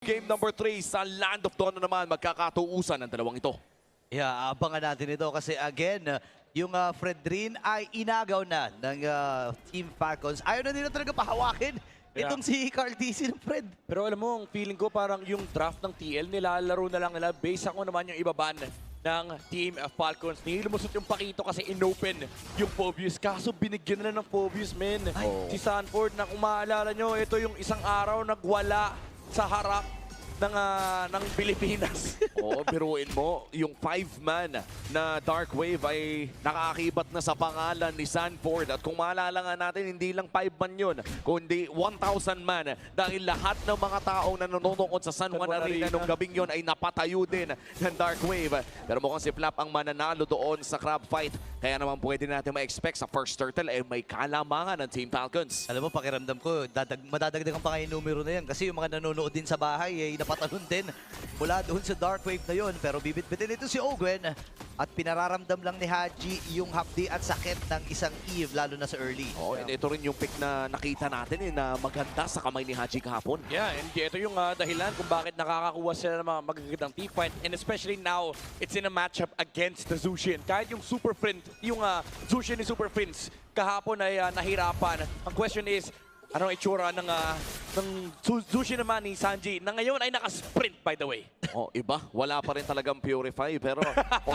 game number 3 sa Land of Dawn naman magkakatuusan ng dalawang ito. Yeah, abangan natin ito kasi again, yung Fredrin ay inagaw na ng Team Falcons. Ayaw na nila talaga pahawakin itong si Carl TC ng Fred. Pero alam mo, ang feeling ko parang yung draft ng TL, nilalaro na lang nila based ako naman yung ibaban ng Team Falcons. Nilumusot yung Pakito kasi inopen yung Phobius. Kaso binigyan nila ng Phobius, men. Si Sanford, na kung maalala nyo, ito yung isang araw nagwala sa harap ng Pilipinas. Oo, biruin mo, yung 5-man na Dark Wave ay nakaakibat na sa pangalan ni Sanford. At kung maalala nga natin, hindi lang 5-man yun, kundi 1,000 man. Dahil lahat ng mga taong nanonood sa San Juan Arena nung gabing yun ay napatayo din ng Dark Wave. Pero mukhang si Flap ang mananalo doon sa crab fight. Kaya naman pwede natin ma-expect sa first turtle ay may kalamangan ng Team Falcons. Alam mo, pakiramdam ko, madadagdagan pa kayo yung numero na yan kasi yung mga nanonood din sa bahay ay napatalon din mula doon sa Dark Wave na yun. Pero bibit-bitin ito si Ogwen at pinararamdam lang ni Haji yung hapdi at sakit ng isang Eve, lalo na sa early. Oh, and ito rin yung pick na nakita natin na maganda sa kamay ni Haji kahapon. Yeah, and ito yung dahilan kung bakit nakakakuha sila ng mga magagandang team fight. And especially now, it's in a matchup against the Zushin. Kahit yung Super Friend, yung Zushin ni Super Friends, kahapon ay nahirapan. Ang question is, anong itsura ng Zushin naman ni Sanji na ngayon ay naka-sprint, by the way. Oh, iba. Wala pa rin talagang Purify. Pero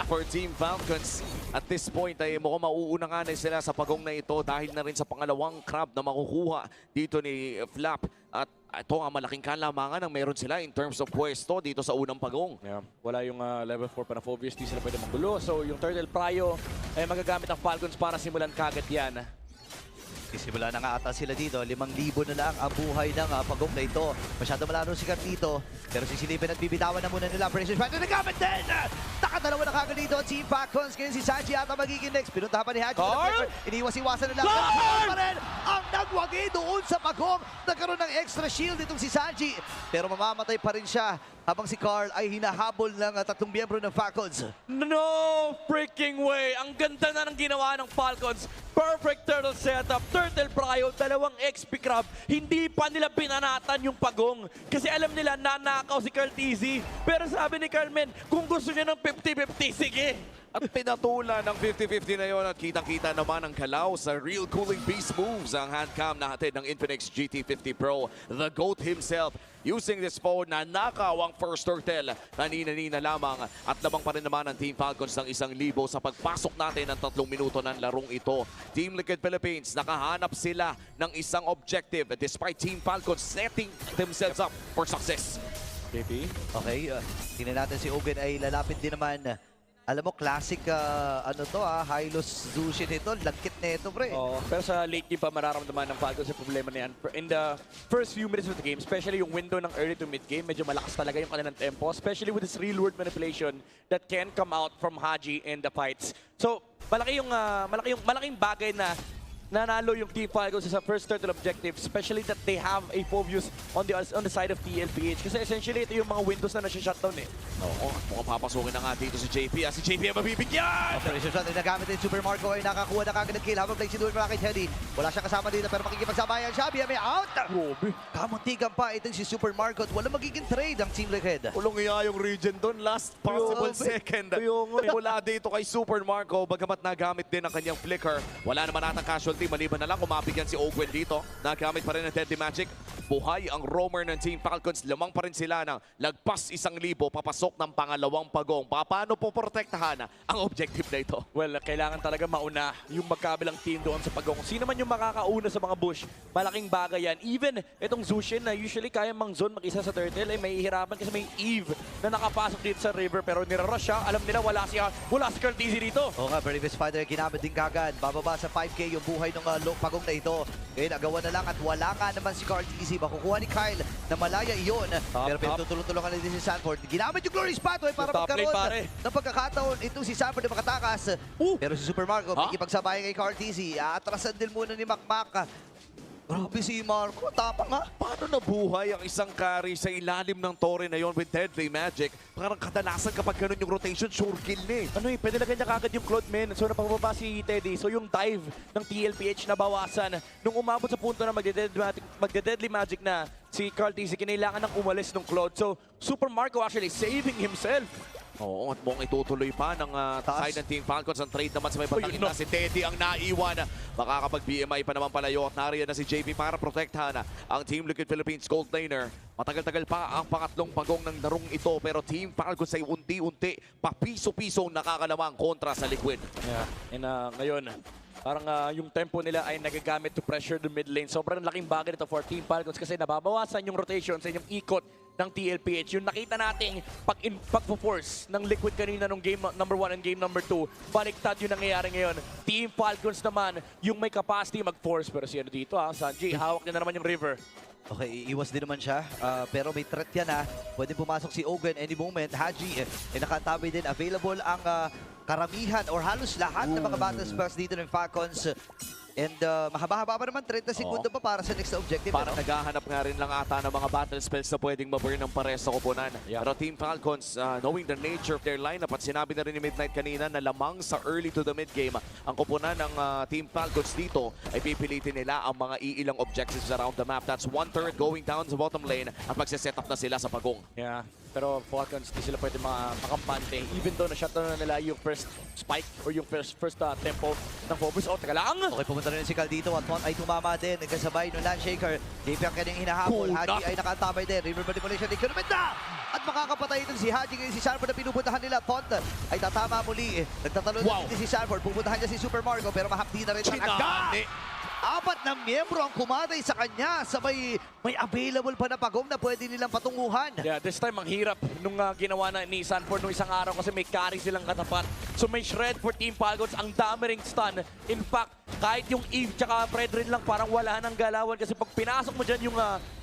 for Team Falcons, at this point ay mukhang mauuna nga na sila sa pagong na ito dahil na rin sa pangalawang crab na makukuha dito ni Flap. At ito ang malaking kalamangan ang meron sila in terms of pwesto dito sa unang pagong. Yeah. Wala yung level 4 pa na Phobius, di sila pwede magulo. So yung Turtle Prio ay magagamit ang Falcons para simulan kagad yan. Isimula na nga ata sila dito, 5,000 na lang ang buhay ng pagong na ito. Masyado malaro si Carlito, pero sisilipin at bibitawan na muna nila. Precious Fighter nagamit din! Nakadalawa na kagad dito ang Team Falcons. Ngayon si Sanji ata magiging next. Pinuntahan pa ni Haji. Iniwas-iwasan na lang. Carl pa rin ang nagwagi doon sa pagong. Nagkaroon ng extra shield itong si Sanji. Pero mamamatay pa rin siya habang si Carl ay hinahabol ng 3 miyembro ng Falcons. No freaking way! Ang ganda na ng ginawa ng Falcons. Perfect turtle setup. Turtle Prio, 2 XP Crab. Hindi pa nila binanatan yung pagong. Kasi alam nila nanakaw si Carl TZ. Pero sabi ni Carmen, kung gusto niya ng 50-50, sige. At pinatula ng 50-50 na yon at kitang-kita naman ang kalaw sa real cooling beast moves ang handcam natin ng Infinix GT50 Pro. The GOAT himself using this phone na nakaw ang first turtle. Kanina-nina lamang at lamang pa rin naman ang Team Falcons ng 1,000 sa pagpasok natin ng 3 minuto ng larong ito. Team Liquid Philippines, nakahanap sila ng isang objective despite Team Falcons setting themselves up for success. JP? Okay, tingnan natin si Ogen ay lalapit din naman. Alam mo, classic Hylos Zushin ito. Lagkit na ito, pre. Oh, pero sa late game pa mararamdaman ng Falcons yung problema na yan. In the first few minutes of the game, especially yung window ng early to mid game, medyo malakas talaga yung kanilang tempo, especially with this real world manipulation that can come out from Haji in the fights. So, malaking bagay na nanalo yung Team Falcons sa first turtle objective, especially that they have a Phobius on the side of TLPH. Kasi essentially, ito yung mga windows na nasi-shutdown eh. Oo, mukhang papasukin na nga dito si JP. Si JP ang mabibigyan! Operation Shot ay nagamit din Super Marco ay nakakuha na kagad ng kill habang play si Duel Rocket Heady. Wala siyang kasama dito pero makikipagsabayan siya. May out! Grabe. Kamuntikan pa itong si Super Marco at wala magiging trade ang Team Liquid. Ulong iya yung region doon. Last possible second. Mula dito kay Super Marco. Bagamat nagamit din ang kanyang flicker. Wala naman natang casualty. Maliban na lang kumapigyan si Ogwen dito. Nagamit pa rin ng Deadly Magic. Buhay ang roamer ng Team Falcons. Lamang pa rin sila ng lagpas 1,000 papasok ng pangalawang pagong. Paano po protektahan ang objective na ito? Well, kailangan talaga mauna yung magkabilang team doon sa pagong. Sino man yung makakauna sa mga bush, malaking bagay yan. Even itong Zushin na usually kaya mang zone mag-isa sa turtle, ay may hirapan kasi may Eve na nakapasok dito sa river pero nirarush siya. Alam nila wala si Carl TZ dito. Oo nga, Previous Fighter ginamit din kagad. Bababa sa 5K yung buhay ng pagong na ito. Ngayon, agawan na lang at wala ka naman si Carl TZ. Makukuha ni Kyle na malaya iyon. Pero pinutulong-tulungan din si Sanford. Ginamit yung Glorious Pathway para magkaroon ng pagkakataon itong si Sanford na makatakas. Pero si Super Marco, may ipagsabayan kay Carl TZ. Atrasan din muna ni Makmak. Grabe si Marco, tapang ha. Paano nabuhay ang isang carry sa ilalim ng tore na yon with Deadly Magic? Parang kadalasan kapag ganun yung rotation, sure kill na eh. Ano eh, pwede na kanya kagad yung Claude Men. So napababa si Teddy. So yung dive ng TLPH na bawasan. Nung umabot sa punto na magde-Deadly Magic na si Carl TZ, kinailangan ng umalis ng Claude. So Super Marco actually saving himself. Oo, at mukhang itutuloy pa ng side ng Team Falcons ang trade naman sa may batang Uy, ina. Si Teddy ang naiwan. Makakapag-BMI pa naman palayo at nariyan na si JP para protektahan ang Team Liquid Philippines Gold Laner. Matagal-tagal pa ang pangatlong pagong ng larong ito pero Team Falcons ay unti-unti papiso-piso nakakalamang kontra sa Liquid. Yeah. And ngayon, parang yung tempo nila ay nagagamit to pressure the mid lane. Sobrang laking bagay nito for Team Falcons kasi nababawasan yung rotation sa inyong ikot ng TLPH. Yung nakita nating pag-force ng Liquid kanina nung game number 1 and game number 2, baliktad yung nangyayari ngayon. Team Falcons naman, yung may capacity mag-force. Pero si ano dito Sanji, hawak niya na naman yung river. Okay, iwas din naman siya. Pero may threat yan ha. Pwede pumasok si Ogun any moment. Haji, nakatabay din. Available ang karamihan or halos lahat ng mga battle spells dito ng Falcons. And mahaba-haba pa naman, 30 segundo pa para sa next objective. Para naghahanap nga rin lang ata ng mga battle spells na pwedeng maburn ng pares sa koponan. Yeah. Pero Team Falcons, knowing the nature of their lineup at sinabi na rin ni Midnight kanina na lamang sa early to the mid game, ang koponan ng Team Falcons dito ay pipilitin nila ang mga iilang objectives around the map. That's 1/3 going down sa bottom lane at magsiset up na sila sa pagong. Yeah. Pero Falcons, di sila pwede makampante. Even though na-shutdown na nila yung first spike or yung first tempo ng Phobos. Oh, teka lang! Okay, pumunta rin si Cal dito at Mont ay tumama din. Nagkasabay ng Landshaker. JP ang kanyang hinahabol. Punak! Haji ay nakatabay din. River Manipulation, economic na! At makakapatay ito si Haji ngayon si Sanford na pinupuntahan nila. Mont ay tatama muli. Nagtatalo din si Sanford. Pupuntahan niya si Super Marco pero mahapdi na rin ang agad. Apat na miyembro ang kumatay sa kanya. Sabay may available pa na pagong na pwede nilang patunguhan. Yeah, this time ang hirap nung ginawa na ni Sanford nung isang araw kasi may carry silang katapat. So may shred for Team Falcons. Ang dami ring stun. In fact, kahit yung Eve tsaka Fredrin lang parang wala nang galawan kasi pag pinasok mo dyan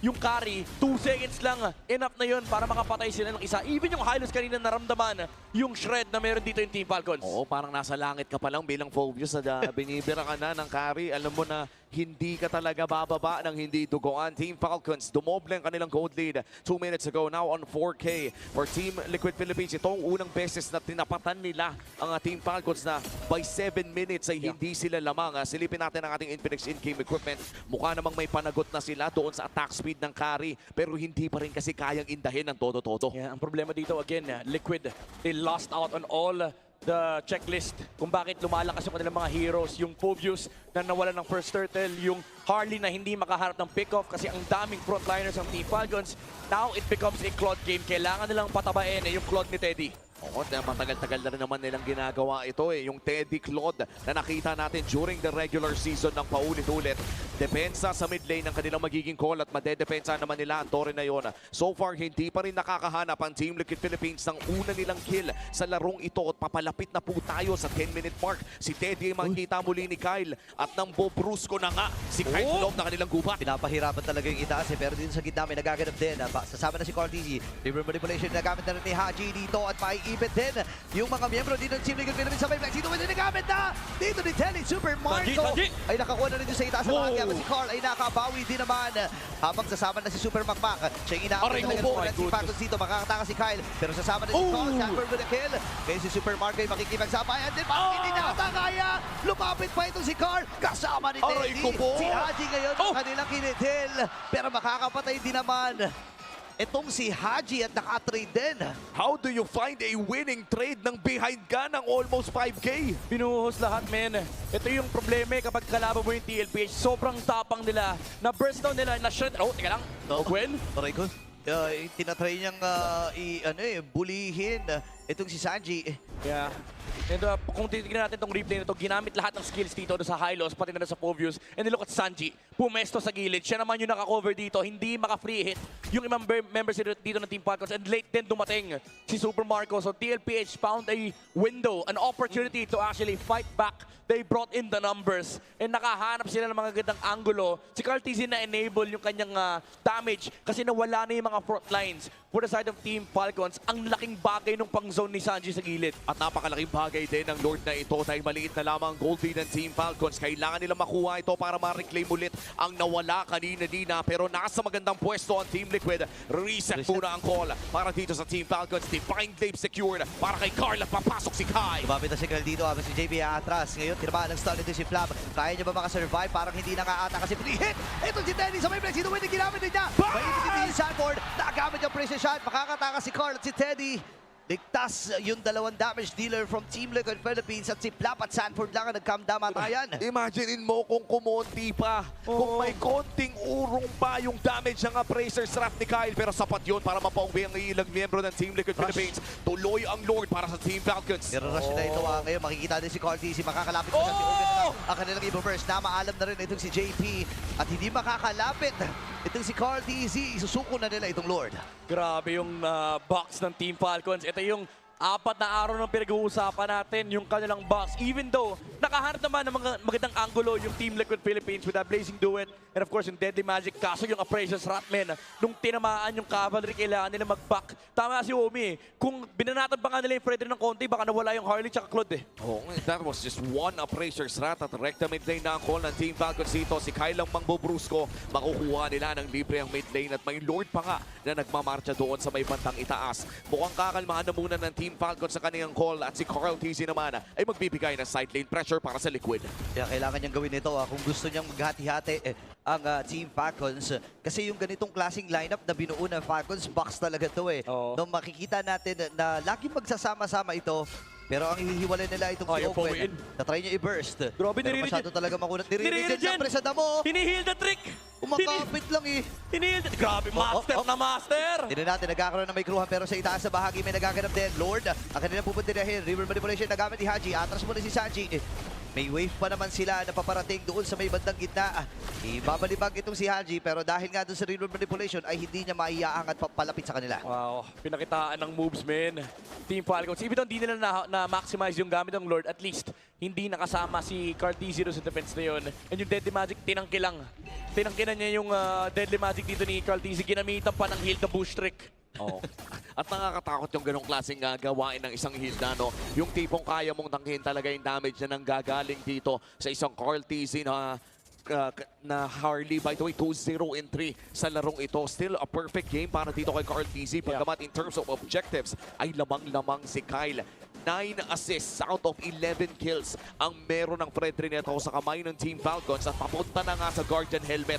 yung carry, 2 seconds lang, enough na yun para makapatay sila ng isa. Even yung Hylos kanina naramdaman yung shred na meron dito yung Team Falcons. Oo, parang nasa langit ka pa lang bilang Phobius na binibira ka na ng carry. Alam mo na hindi ka talaga bababa ng hindi duguan. Team Falcons, dumoble ang kanilang gold lead 2 minutes ago, now on 4K for Team Liquid Philippines. Ito ang unang beses na tinapatan nila ang Team Falcons na by 7 minutes ay hindi sila lamang. Silipin natin ang ating Infinix in-game equipment. Mukha namang may panagot na sila doon sa attack speed ng carry pero hindi pa rin kasi kayang indahin ng todo-todo. Yeah, ang problema dito again, Liquid, they lost out on all the checklist kung bakit lumalakas yung kanilang mga heroes. Yung Phobius na nawalan ng first turtle, yung Harley na hindi makaharap ng pick-off kasi ang daming frontliners ng Team Falcons. Now it becomes a Claude game. Kailangan nilang patabain yung Claude ni Teddy. Oo, matagal-tagal na rin naman nilang ginagawa ito yung Teddy Claude na nakita natin during the regular season ng paulit-ulit. Depensa sa mid lane ng kanilang magiging call at madedepensa naman nila ang tore na yon. So far, hindi pa rin nakakahanap ang Team Liquid Philippines ng una nilang kill sa larong ito at papalapit na po tayo sa 10-minute mark. Si Teddy ay makikita muli ni Kyle at nang Bobrusco na nga si Kyle Love na kanilang gubat. Pinapahirapan talaga yung itaas pero dito sa gitna may nagaganap din. Sasama na si Cortez. River Manipulation nagamit na rin ni Haji dito at maiipit din yung mga miyembro dito ng Team Liquid Philippines. Sabay Black Sito, nagamit na dito ni Telly. Super Marco ay nakakuha na rin yung sa itaas ng hangya. Si Carl ay nakabawi din naman habang sasama na si Super Macmac. Siya yung inaabot talaga ng Team Falcons dito. Makakataka si Kyle pero sasama na si Carl. Sanford with a kill. Kaya si Super Marco ay makikipagsabay. And then bakit hindi nakakaya? Lumapit pa itong si Carl. Kasama ni Teddy. Si Haji ngayon ang kanilang kinitil. Pero makakapatay din naman itong si Haji at naka-trade din. How do you find a winning trade ng behind ka ng almost 5K? Pinuhos lahat, men. Ito yung problema kapag kalaban mo yung TLPH. Sobrang tapang nila. Na-burst down nila, na-shred. Oh, teka lang. Gwen? Aray ko. Tinatry niyang bulihin itong si Sanji. Yeah. And kung titignan natin itong replay na ito, ginamit lahat ng skills dito sa Hylos, pati na sa Phobius. And then look at Sanji, pumesto sa gilid. Siya naman yung naka-cover dito, hindi maka-free hit yung ibang members dito ng Team Falcons. And late din dumating si Super Marco. So TLPH found a window, an opportunity to actually fight back. They brought in the numbers and nakahanap sila ng mga gandang angulo. Si Carl TZ na-enable yung kanyang damage kasi nawala na yung mga front lines. For the side of Team Falcons, ang laking bagay nung pang zone ni Sanji sa gilid. At napakalaking bagay din ng Lord na ito dahil maliit na lamang gold lead ng Team Falcons. Kailangan nila makuha ito para ma-reclaim ulit ang nawala kanina-dina. Pero nasa magandang pwesto ang Team Liquid. Reset muna ang call para dito sa Team Falcons. Divine Glaive secured para kay Carl at papasok si Kai. Lumapit na si Carl dito habang si JB atras. Ngayon, tinamaan ng stun ito si Flab. Kaya niya ba makasurvive? Parang hindi na nga ata kasi hit! Ito si Teddy sa may flex. Ito yung ginamit din niya. May ipinipili si Sanford. Nagamit yung precision shot. Makakataka si Carl at si Teddy. Ligtas yung dalawang damage dealer from Team Liquid Philippines at si Flap at Sanford lang ang nag-calm down matayan. Imaginein mo kung kumonti pa, kung may konting urong pa yung damage ng Appraiser's Wrath ni Kyle, pero sapat yun para mapauwi ang ilang miyembro ng Team Liquid Philippines. Tuloy ang Lord para sa Team Falcons. Nire-rush na ito ngayon. Makikita din si Carl TC. Makakalapit na siya si Owen na ang kanilang Evoverse na maalam na rin itong si JP at hindi makakalapit itong si Carl TC. Isusuko na nila itong Lord. Grabe yung box ng Team Falcons. Ito yung 4 na araw ng pinag-uusapan natin, yung kanilang box. Even though, nakahanap naman ng mga magandang angulo yung Team Liquid Philippines with that Blazing Duet. And of course, yung Deadly Magic. Kaso yung Appraiser's Wrath, men, nung tinamaan yung Cavalry, kailangan nila mag-back. Tama si Omi, kung binanatan pa nga nila yung Freddy ng konti, baka nawala yung Harley tsaka Claude. Oh, that was just one Appraiser's Wrath at recta mid lane na ang call ng Team Falcons dito. Si Kyle ang mangbobrusco. Makukuha nila ng libre ang mid lane at may Lord pa nga na nagmamarcha doon sa may bandang itaas. Mukhang kakalmahan na muna ng Team Falcons sa kaniyang call at si Carl TZ naman ay magbibigay ng side lane pressure para sa Liquid. Kaya kailangan niyang gawin ito kung gusto niyang maghati-hati ang Team Falcons. Kasi yung ganitong klaseng lineup na binuo ng Falcons, box talaga to eh. Oo. Nung makikita natin na laging magsasama-sama ito, pero ang hihiwalay nila itong si Yung Owen. Power-in. Na-try niya i-burst. Grabe, pero nire-regen. masyado talaga makunat. Nire-regen Nire-regen. siyempre sa damo. Hinihil the trick! Umakapit lang eh. Hinihil the... Grabe, master na master! Hindi natin nagkakaroon ng may kruhan pero sa itaas sa bahagi may nagaganap din. Lord, ang kanilang pupuntirahin. River Manipulation nagamit ni Haji. Atras muna si Sanji. May wave pa naman sila na paparating doon sa may bandang gitna. Ibabalibag itong si Haji pero dahil nga doon sa River Manipulation ay hindi niya maiaangat palapit sa kanila. Wow, pinakitaan ng moves, men. Team Falcons. Even though hindi nila na-maximize yung gamit ng Lord, at least hindi nakasama si Cartizero sa defense na yun. And yung Deadly Magic, tinangkilang. Tinangkilan niya yung Deadly Magic dito ni Cartizero. Ginamitan pa ng heal the bush trick. Oh. At nakakatakot yung ganong klaseng gawain ng isang Hilda, no? Yung tipong kaya mong tangkihin talaga yung damage na nanggagaling dito sa isang Carl TZ na Harley. By the way, 2-0 in 3 sa larong ito. Still a perfect game para dito kay Carl TZ. Pagkamat in terms of objectives, ay lamang-lamang si Kyle. 9 assists out of 11 kills ang meron ng Fredry neto sa kamay ng Team Falcons at papunta na nga sa Guardian Helmet.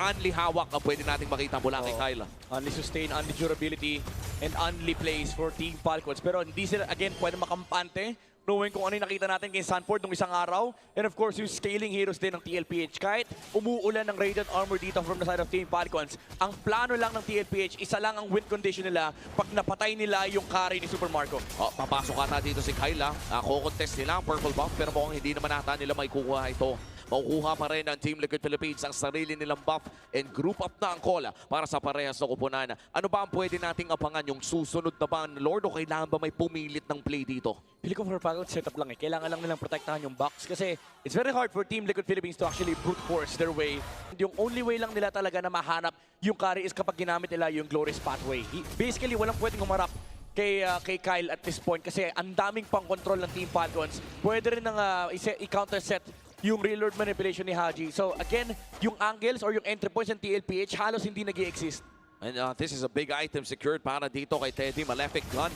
Only hawak ang pwede nating makita mula kay Kyle. Only sustain, only durability, and only plays for Team Falcons. Pero hindi sila, again, pwede makampante. Knowing kung ano yung nakita natin kay Sanford nung isang araw. And of course, yung scaling heroes din ng TLPH. Kahit umuulan ng Radiant Armor dito from the side of Team Falcons, ang plano lang ng TLPH, isa lang ang win condition nila pag napatay nila yung carry ni Super Marco. Oh, papasok ata dito si Kyle. Kukontest nila ang purple buff pero mukhang hindi naman ata nila may kukuha ito. Makukuha pa rin ng Team Liquid Philippines ang sarili nilang buff and group up na ang call para sa parehas na kupunan. Ano ba ang pwede nating abangan? Yung susunod na ba ang Lord o kailangan ba may pumilit ng play dito? Pili ko for Falcons setup lang eh. Kailangan lang nilang protektahan yung box kasi it's very hard for Team Liquid Philippines to actually brute force their way. Yung only way lang nila talaga na mahanap yung carry is kapag ginamit nila yung Glorious Pathway. Basically, walang pwedeng humarap kay Kyle at this point kasi ang daming pang control ng Team Falcons. Pwede rin nang i-counter set yung real Lord Manipulation ni Haji. So again, yung angles or yung entry points ng TLPH halos hindi nag-i-exist. And this is a big item secured para dito kay Teddy. Malefic Gun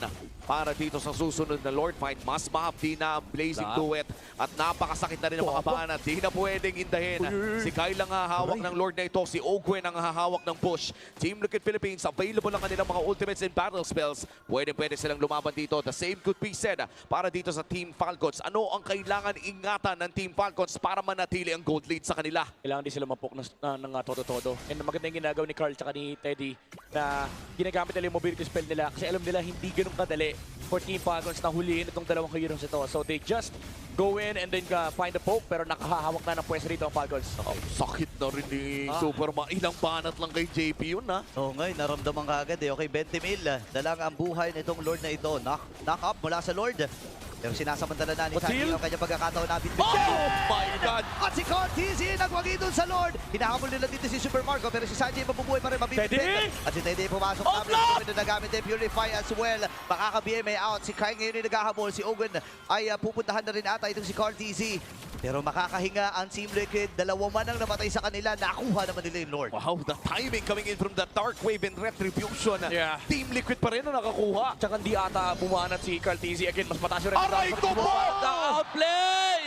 para dito sa susunod na Lord Fight. Mas mahapdi na ang Blazing Duet. At napakasakit na rin ang mga bana. Di na pwedeng indahin. Si Kyle ang hahawak ng Lord na ito. Si Ogwen ang hahawak ng push. Team Liquid Philippines, available lang kanilang mga ultimates and battle spells. Pwede silang lumaban dito. The same could be said para dito sa Team Falcons. Ano ang kailangan ingatan ng Team Falcons para manatili ang gold lead sa kanila? Kailangan din sila mapok ng todo-todo. And maganda yung ginagawa ni Carl tsaka ni Teddy na ginagamit nila yung mobility spell nila kasi alam nila hindi ganun kadali for Team Falcons na huliin itong dalawang heroes ito. So they just go in and then find a poke pero nakahawak na ng pwesto rito ang Falcons. Sakit na rin ni Superman. Ilang banat lang kay JP yun Oo nga, naramdaman ka agad eh. Okay, 20 mil. Dalang ang buhay nitong Lord na ito. Knock up mula sa Lord. Pero sinasamantala na ni What's Sanji heal? ang kanyang pagkakataon na bitbit. Oh my God! At si Cortez nagwagi dun sa Lord. Hinahabol nila dito si Super Marco pero si Sanji mabubuhay pa rin mabibigit. Teddy! At si Teddy pumasok Off namin. Ito nagamit din Purify as well. Makaka-BMA out. Si Kai ngayon yung naghahabol. Si Ogun ay pupuntahan na rin ata itong si Cortez. Pero makakahinga ang Team Liquid. Dalawa man ang namatay sa kanila. Nakuha naman nila yung Lord. Wow, the timing coming in from the Dark Wave and Retribution. Yeah. Team Liquid pa rin ang nakakuha. Tsaka hindi ata bumanat si Cartesi. Again, mas mataas yung Aray ko po! The outplay!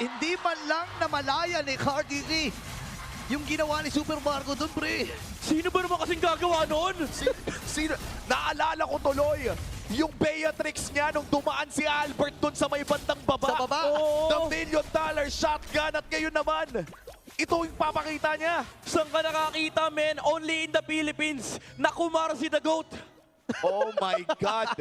Hindi man lang namalaya ni Cortez yung ginawa ni Super Marco dun, pre. Sino ba naman kasing gagawa nun? Sino? Naalala ko tuloy, yung Beatrix niya nung dumaan si Albert dun sa may bandang baba. Sa baba? Oo. The $1 million shotgun at ngayon naman, ito yung papakita niya. Saan ka nakakita, men? Only in the Philippines. Nakumar si The GOAT. Oh my God.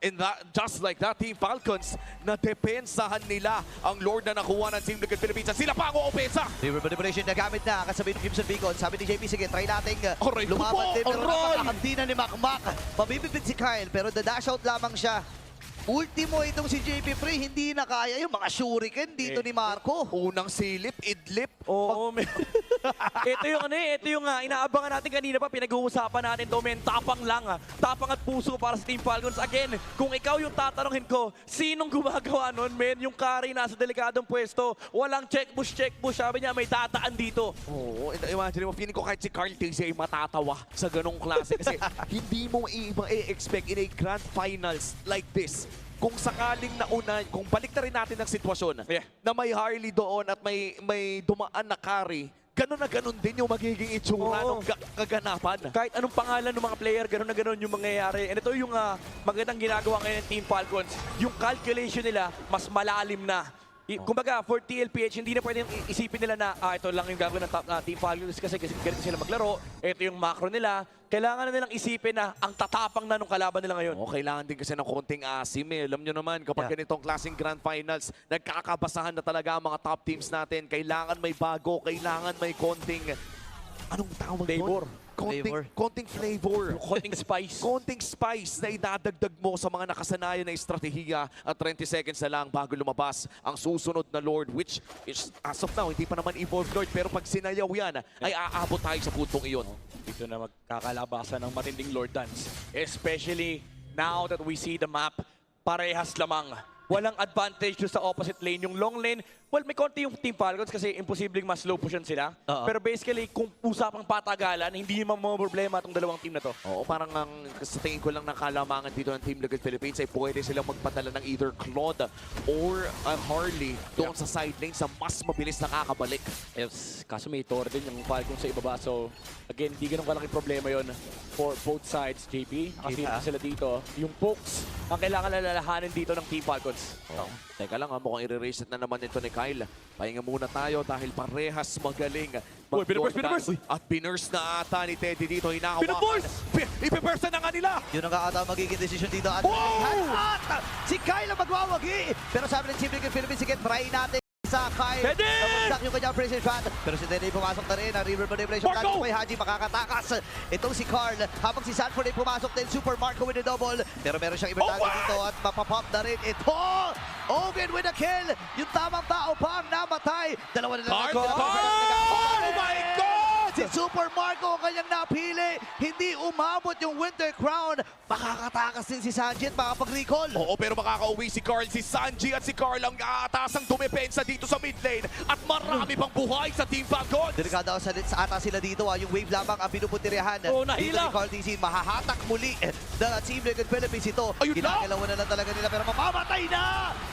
And that, just like that, Team Falcons, nadepensahan nila ang Lord na nakuha ng Team Liquid Philippines. At sila pa ang uopesa. River Manipulation na gamit na kasabay ng Crimson Beacon. Sabi ni JP, sige, try nating Aray ko lumaban po! din. Pero Aray! napakahandi na ni Makmak. Mabibigit si Kyle, pero the-dash out lamang siya. Ultimo itong si JP Pre, hindi na kaya yung mga shuriken dito ni Marco. Unang silip, idlip. Oo, men. ito yung inaabangan natin kanina pa, pinag-uusapan natin to, men. Tapang lang, tapang at puso para sa Team Falcons. Again, kung ikaw yung tatanungin ko, sinong gumagawa nun, men? Yung carry nasa delikadong pwesto, walang check push, sabi niya may tataan dito. Oo, imagine mo, feeling ko kahit si Carl Tizzy ay matatawa sa ganong klase kasi hindi mo i-expect in a grand finals like this. Kung sakaling nauna, kung balik na rin natin ang sitwasyon Yeah. na may Harley doon at may dumaan na carry, ganun na ganun din yung magiging itsura Oo. ng kaganapan. Kahit anong pangalan ng mga player, gano'n na gano'n yung mangyayari. And ito yung magandang ginagawa ngayon ng Team Falcons. Yung calculation nila, mas malalim na. Kumbaga, for TLPH, hindi na pwedeng isipin nila na ito lang yung gagawin ng Team Falcons kasi ganito sila maglaro. Ito yung macro nila. Kailangan na nilang isipin na ang tatapang na nung kalaban nila ngayon. Oo, kailangan din kasi ng konting asim eh. Alam nyo naman, kapag ganitong klaseng grand finals, nagkakabasahan na talaga ang mga top teams natin. Kailangan may bago, kailangan may konting, anong tawag Flavor. doon? Konting Flavor. konting flavor. Konting spice. Konting spice na idadagdag mo sa mga nakasanayan na estratehiya at 20 seconds na lang bago lumabas ang susunod na Lord, which is, as of now, hindi pa naman evolved Lord, pero pag sinayaw yan, ay aabot tayo sa puntong iyon. Dito na magkakalabasan ng matinding Lord Dance. Especially now that we see the map, parehas lamang. Walang advantage doon sa opposite lane. Yung long lane, well, may konti yung Team Falcons kasi imposibleng mas slow push sila. Oo. Pero basically, kung usapang patagalan, hindi naman mga problema itong dalawang team na to. Oo, parang sa tingin ko lang ng kalamangan dito ng Team Liquid Philippines ay pwede silang magpadala ng either Claude or Harley doon sa side lane sa mas mabilis nakakabalik. Yes, kaso may Thor din yung Falcons sa ibaba. So, again, hindi ganun kalaking problema yon for both sides, JP. Kasi sila dito. Yung pokes, ang kailangan alalahanin dito ng Team Falcons. Teka lang, mukhang i-reset na naman ito ni Kyle. Pahinga muna tayo dahil parehas magaling. Uy, binaburst! At binurst na ata ni Teddy dito. Hinahawakan. Binaburst! Ipiburst na nga nila! Yun ang ata magiging desisyon dito. At at si Kyle ang magwawagi. Pero sabi ng Team Liquid Philippines, sige, try natin sa Kyle. Teddy! Nabagsak yung kanyang precision shot. Pero si Teddy pumasok na rin. Ang River Manipulation. Marco! Galing kay Haji makakatakas. Itong si Carl. Habang si Sanford ay pumasok din. Super Marco with a double. Pero meron siyang ibang target dito at mapapop na rin. Ito! Ogen with a kill. Yung tamang tao pa ang namatay. Dalawa na lang. Carl! Oh my God! Si Super Marco ang kanyang napili. Hindi umabot yung Winter Crown. Makakatakas din si Sanji at makapag-recall. Oo, pero makakauwi si Carl, si Sanji at si Carl ang aatasang dumepensa dito sa mid lane at marami pang buhay sa Team Falcons. Delikado sa ata sila dito. Yung wave lamang ang pinupuntiryahan. Oh, Dito nahila. ni Carl DC. Mahahatak muli the Team Liquid Philippines ito. Ayun na! Ginagalawan na lang talaga nila pero mamamatay na!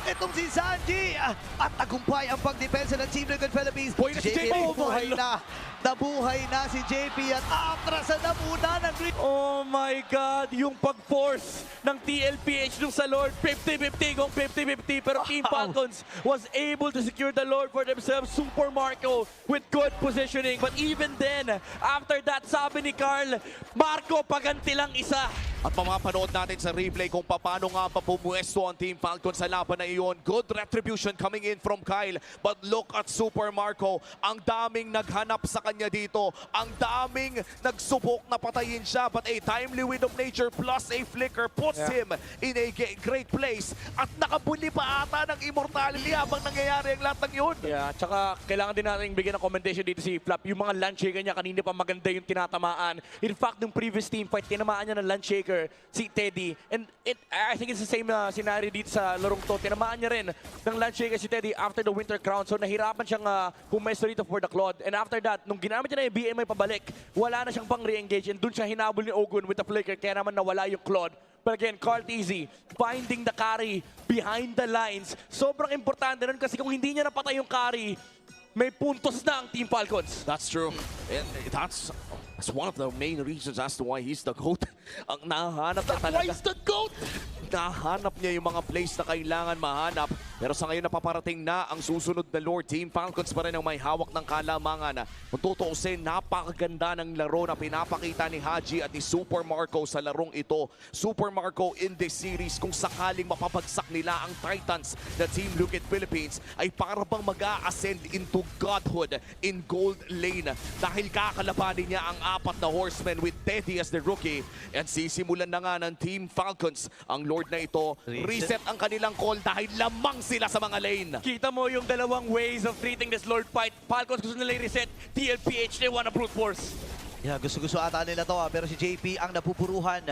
Itong si Sanji! At tagumpay ang pagdepensa ng Team Liquid Philippines. Buhay na si JP. Nabuhay na. Nabuhay na si JP at aatrasan na muna ng Green. Oh my God! Yung pag-force ng TLPH nung sa Lord, 50-50 kung 50-50. Pero Team Falcons was able to secure the Lord for themselves. Super Marco with good positioning. But even then, after that, sabi ni Carl, Marco, paganti lang isa. At mamapanood natin sa replay kung paano nga pa pumuesto ang Team Falcon sa laban na iyon. Good retribution coming in from Kyle. But look at Super Marco. Ang daming naghanap sa kanya dito. Ang daming nagsubok na patayin siya. But a timely wind of nature plus a flicker puts him in a great place. At nakabuli pa ata ng immortality habang nangyayari ang lahat ng yun. Yeah, tsaka kailangan din natin bigyan ng commendation dito si Flap. Yung mga land shaker niya kanina pa maganda yung tinatamaan. In fact, nung previous team fight, tinamaan niya ng land shaker si Teddy. And I think it's the same scenario dito sa larong to. Tinamaan niya rin ng land shaker si Teddy after the Winter Crown. So nahirapan siyang pumesto dito for the Claude. And after that, nung ginamit niya na yung BMI pabalik, wala na siyang pang re-engage. And dun siya hinabol ni Ogun with the flicker. Kaya naman nawala yung Claude. But again, Carteezy finding the carry behind the lines. Sobrang importante nun kasi kung hindi niya napatay yung carry, may puntos na ang Team Falcons. That's true. And that's one of the main reasons as to why he's the GOAT. Ang nahanap niya talaga. Why is the GOAT? Nahanap niya yung mga plays na kailangan mahanap. Pero sa ngayon napaparating na ang susunod na Lord. Team Falcons pa rin ang may hawak ng kalamangan. Kung tutuusin, napakaganda ng laro na pinapakita ni Haji at ni Super Marco sa larong ito. Super Marco in this series, kung sakaling mapapagsak nila ang Titans na Team Liquid Philippines, ay para bang mag-a-ascend into godhood in gold lane. Dahil kakalabanin niya ang apat na horsemen with Teddy as the rookie. And sisimulan na nga ng Team Falcons ang Lord na ito. Reset ang kanilang call dahil lamang sila sa mga lane. Kita mo yung dalawang ways of treating this Lord fight. Falcons gusto nila i-reset. TLPH, they wanna brute force. Yeah, gusto-gusto ata nila to pero si JP ang napupuruhan.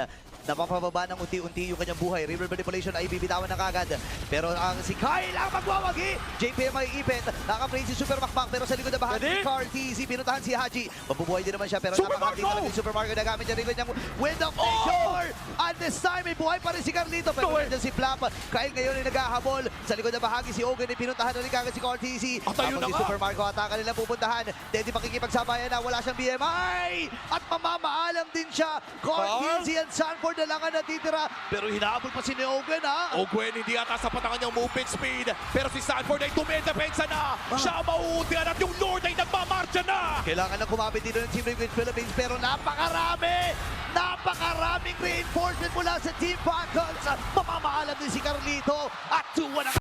Napapababa ng unti-unti yung kanyang buhay. River Manipulation ay bibitawan na kagad. Pero ang si Kyle ang magwawagi. JP ang may ipit. Nakaplay si Super Makmak pero sa likod na bahagi si Carteezy. Pinuntahan si Haji. Mabubuhay din naman siya pero napakakati talaga si Super Marco. Nagamit niya rin yung Wind of Nature. And this time may buhay pa rin si Carlito. Pero nandiyan si Flap. Kyle ngayon ay naghahabol. Sa likod na bahagi si Ogun ay pinuntahan na rin kagad si Carteezy. Tapos si Super Marco ataka nila pupuntahan. Teddy makikipagsabayan na. Wala siyang BMI. At mamamaalam din siya. Carteezy and Sanford na lang ang natitira. Pero hinahabol pa si Ogun ha. Ogun hindi ata sapat ang kanyang movement speed. Pero si Sanford ay tumedepensa na. Siya mauutihan at yung Lord ay nagmamarcha na. Kailangan lang kumapit dito ng Team Liquid Philippines pero napakaraming reinforcement mula sa Team Falcons. Mamamaalam din si Carlito at 2-1 ang